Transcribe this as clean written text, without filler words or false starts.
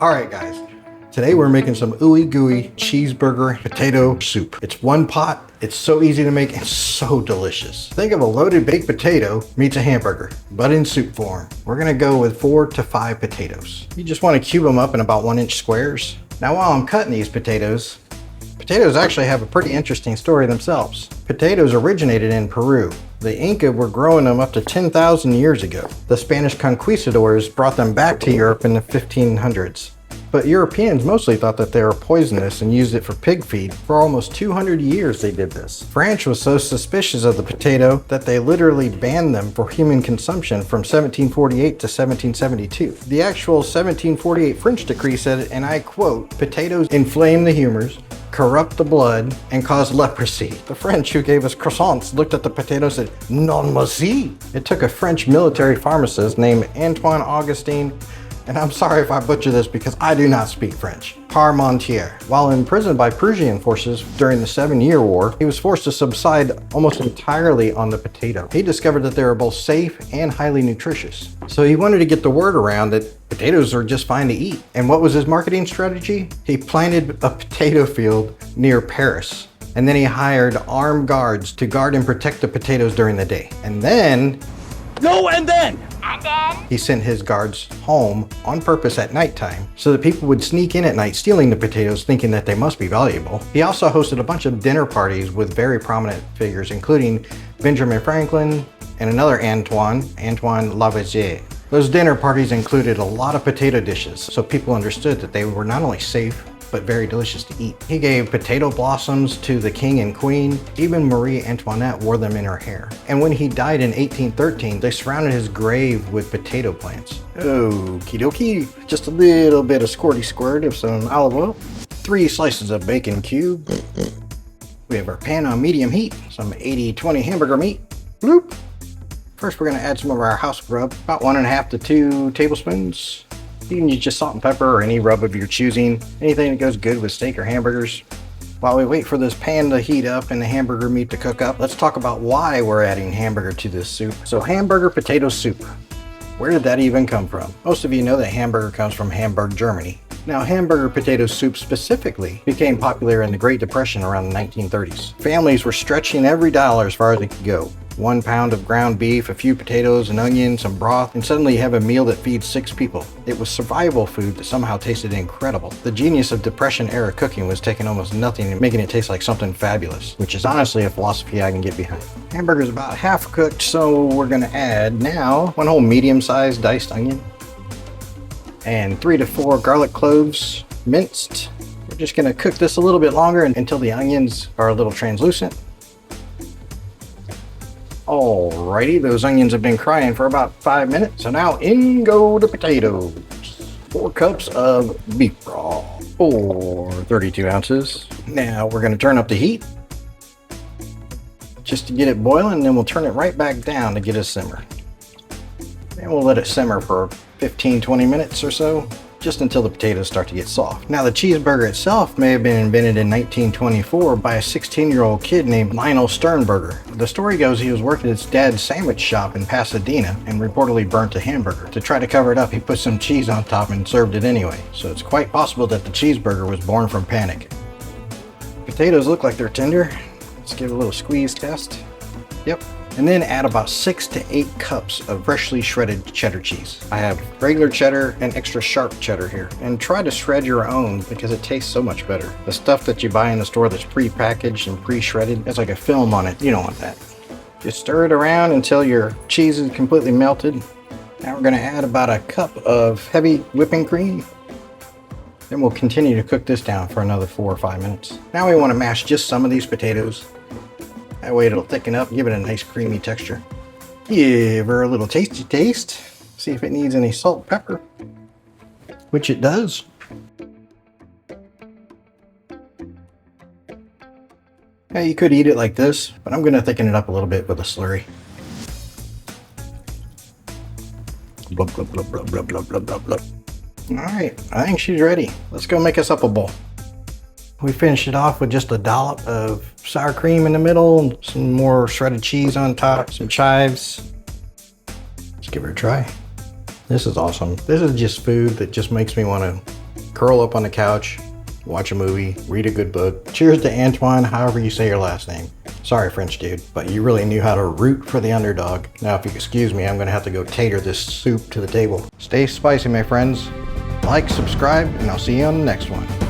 Alright guys, today we're making some ooey gooey cheeseburger potato soup. It's one pot, it's so easy to make and so delicious. Think of a loaded baked potato meets a hamburger, but in soup form. We're gonna go with 4 to 5 potatoes. You just wanna cube them up in about 1-inch squares. Now while I'm cutting these potatoes actually have a pretty interesting story themselves. Potatoes originated in Peru. The Inca were growing them up to 10,000 years ago. The Spanish conquistadors brought them back to Europe in the 1500s. But Europeans mostly thought that they were poisonous and used it for pig feed. For almost 200 years they did this. France was so suspicious of the potato that they literally banned them for human consumption from 1748 to 1772. The actual 1748 French decree said, and I quote, "Potatoes inflame the humors, corrupt the blood, and cause leprosy." The French, who gave us croissants, looked at the potato and said, "Non merci." It took a French military pharmacist named Antoine Augustin, and I'm sorry if I butcher this because I do not speak French, Parmentier. While imprisoned by Prussian forces during the 7-Year War, he was forced to subside almost entirely on the potato. He discovered that they were both safe and highly nutritious. So he wanted to get the word around that potatoes are just fine to eat. And what was his marketing strategy? He planted a potato field near Paris. And then he hired armed guards to guard and protect the potatoes during the day. And then he sent his guards home on purpose at nighttime so that people would sneak in at night stealing the potatoes thinking that they must be valuable. He also hosted a bunch of dinner parties with very prominent figures including Benjamin Franklin and another Antoine Lavoisier. Those dinner parties included a lot of potato dishes so people understood that they were not only safe but very delicious to eat. He gave potato blossoms to the king and queen. Even Marie Antoinette wore them in her hair. And when he died in 1813, they surrounded his grave with potato plants. Okie dokie, just a little bit of squirty squirt of some olive oil. 3 slices of bacon cube. We have our pan on medium heat, some 80-20 hamburger meat. Bloop. First we're gonna add some of our house rub, about 1.5 to 2 tablespoons. You can use just salt and pepper or any rub of your choosing, anything that goes good with steak or hamburgers. While we wait for this pan to heat up and the hamburger meat to cook up, let's talk about why we're adding hamburger to this soup. So Hamburger Potato Soup. Where did that even come from? Most of you know that hamburger comes from Hamburg, Germany. Now, Hamburger Potato Soup specifically became popular in the Great Depression around the 1930s. Families were stretching every dollar as far as they could go. 1 pound of ground beef, a few potatoes, an onion, some broth, and suddenly you have a meal that feeds 6 people. It was survival food that somehow tasted incredible. The genius of Depression-era cooking was taking almost nothing and making it taste like something fabulous, which is honestly a philosophy I can get behind. Hamburger's about half cooked, so we're gonna add now 1 whole medium-sized diced onion and 3 to 4 garlic cloves minced. We're just gonna cook this a little bit longer until the onions are a little translucent. Alrighty, those onions have been crying for about 5 minutes, so now in go the potatoes. 4 cups of beef broth, or 32 ounces. Now we're gonna turn up the heat just to get it boiling, and then we'll turn it right back down to get it simmer. And we'll let it simmer for 15-20 minutes or so, just until the potatoes start to get soft. Now the cheeseburger itself may have been invented in 1924 by a 16-year-old kid named Lionel Sternberger. The story goes he was working at his dad's sandwich shop in Pasadena and reportedly burnt a hamburger. To try to cover it up, he put some cheese on top and served it anyway. So it's quite possible that the cheeseburger was born from panic. Potatoes look like they're tender. Let's give it a little squeeze test. Yep. And then add about 6 to 8 cups of freshly shredded cheddar cheese. I have regular cheddar and extra sharp cheddar here. And try to shred your own because it tastes so much better. The stuff that you buy in the store that's pre-packaged and pre-shredded, has like a film on it. You don't want that. Just stir it around until your cheese is completely melted. Now we're gonna add about a cup of heavy whipping cream. Then we'll continue to cook this down for another 4 or 5 minutes. Now we wanna mash just some of these potatoes. That way it'll thicken up, give it a nice creamy texture. Give her a little tasty taste. See if it needs any salt and pepper, which it does. Yeah, you could eat it like this, but I'm gonna thicken it up a little bit with a slurry. Blub, blub, blub, blub, blub, blub, blub, blub, blub. All right, I think she's ready. Let's go make us up a bowl. We finished it off with just a dollop of sour cream in the middle, some more shredded cheese on top, some chives. Let's give her a try. This is awesome. This is just food that just makes me want to curl up on the couch, watch a movie, read a good book. Cheers to Antoine, however you say your last name. Sorry, French dude, but you really knew how to root for the underdog. Now, if you excuse me, I'm gonna have to go tater this soup to the table. Stay spicy, my friends. Like, subscribe, and I'll see you on the next one.